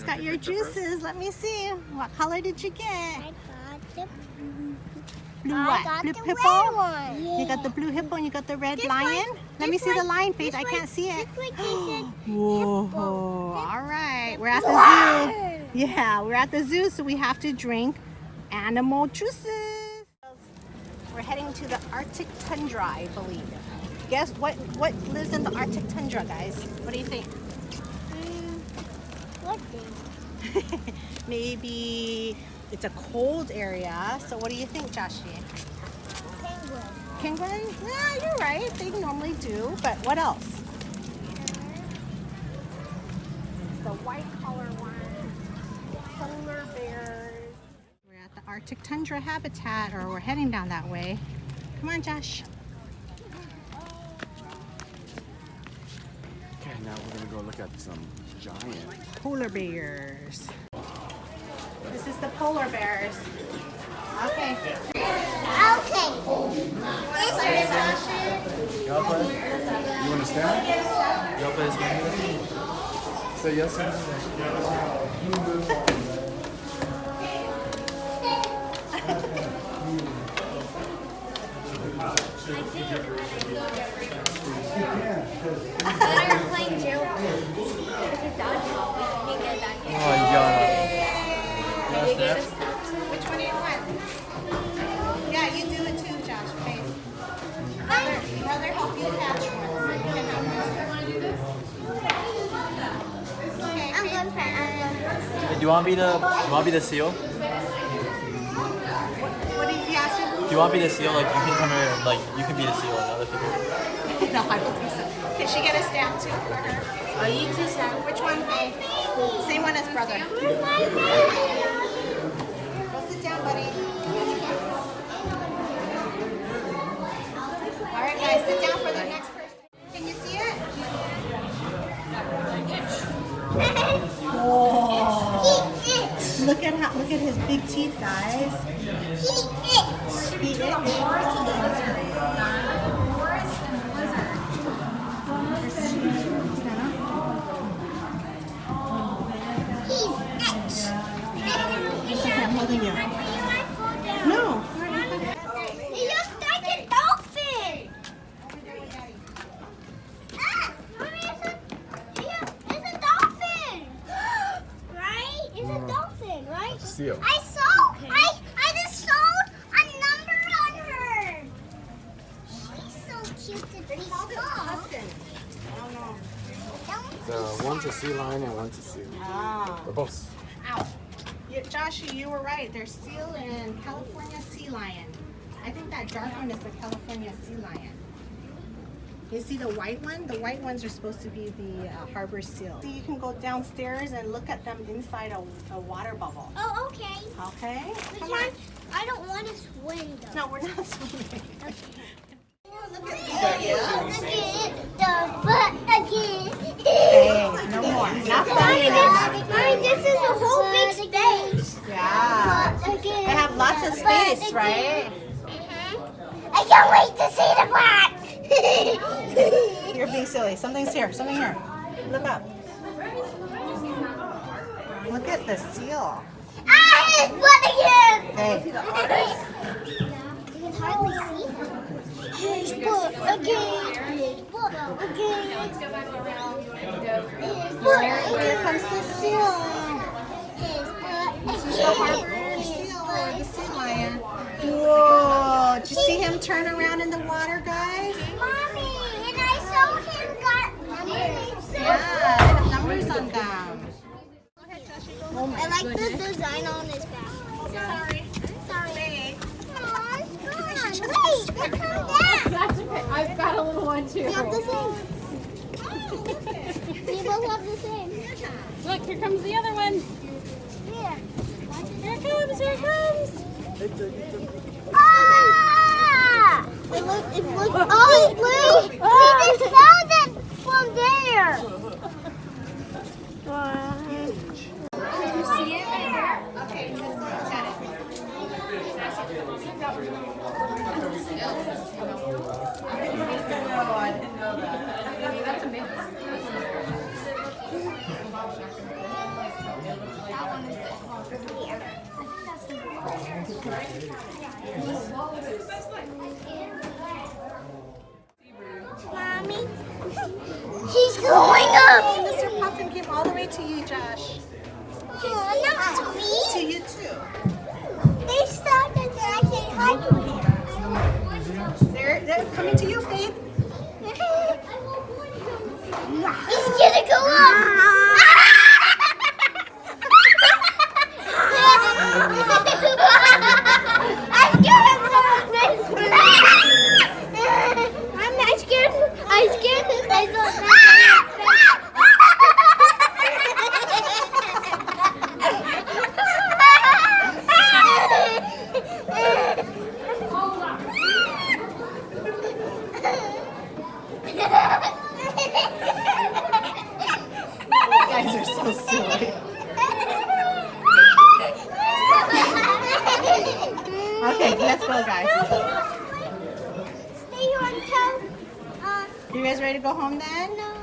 got your juices. Let me see. What color did you get? I got the Blue what? Blue the hippo? red one. You got the blue hippo and you got the red This lion? one- Let me this see the one- lion, Faith. this I one- can't see it. this one they said Whoa. hippo. All right. We're at the zoo. Yeah, we're at the zoo, so we have to drink animal juices. We're heading to the Arctic tundra, I believe. Guess what lives in the Arctic tundra, guys? What do you think? What thing? Maybe it's a cold area. So what do you think, Joshy? Penguin. Penguins? Yeah, you're right. They normally do. But what else? It's the white collar one. Polar bears. We're at the Arctic tundra habitat, or we're heading down that way. Come on, Josh. Okay, now we're gonna go look at some giant Polar bears. This is the polar bears. Okay. Okay. Y'all play? You wanna stand? Y'all play this game? Say yes or no? Oh, yeah. Which one do you want? Yeah, you do it too, Josh. Okay. Brother help you catch one. So you can have one. Okay. I'm going for Do you want me to be the seal? What did you ask him? Do you want me to seal? Like you can come here, like you can be the seal and other people. No, I don't think so. Can she get a stamp too for her? Oh, you too, Sam. Which one, Faye? Same one as brother. Go sit down, buddy. All right, guys, sit down for the next person. Can you see it? Whoa! Look at his big teeth, guys. He itch. I'm holding you. No. It looks like a dolphin. Mommy, it's a dolphin. Right? It's a dolphin, right? Seal. I just saw a number on her. She's so cute and pretty small. One's a sea lion and one's a seal. Ah. They're both. Ow. Joshy, you were right. There's seal and California sea lion. I think that dark one is the California sea lion. You see the white one? The white ones are supposed to be the harbor seal. So you can go downstairs and look at them inside a water bubble. Oh, okay. Okay? Which Come one? on. I don't want to swim though. No, we're not swimming. Look at the butt again. Hey, no more. Not funny anymore. Mine, this is a whole big space. Yeah. Again. They have lots of space, right? I can't wait to see the butt. You're being silly. Something's here. Something here. Look up. Look at the seal. Ah, his butt again. Hey. You can hardly see him. His butt again. His butt again. His butt Here again. comes the seal. His butt This is the harbor again. seal, or the sea lion. Whoa! Did you see him turn around in the water, guys? Mommy, and I saw him got numbers. Yeah, they have numbers on them. I like the design on his back. Sorry. Sorry. Come on, come on. Wait, look at that. That's okay. I've got a little one too. We have the same. We both have the same. Look, here comes the other one. Here. Here it comes. Here it comes. Ah! It looked, oh, it flew. We just found it from there. Can you see it right there? Okay, let's go look at it. Coming to you, Faith. He's gonna go up. I'm scared. I'm not scared. I'm scared because I don't You guys are so silly. Okay, let's go, guys. Stay on top. You guys ready to go home then? No.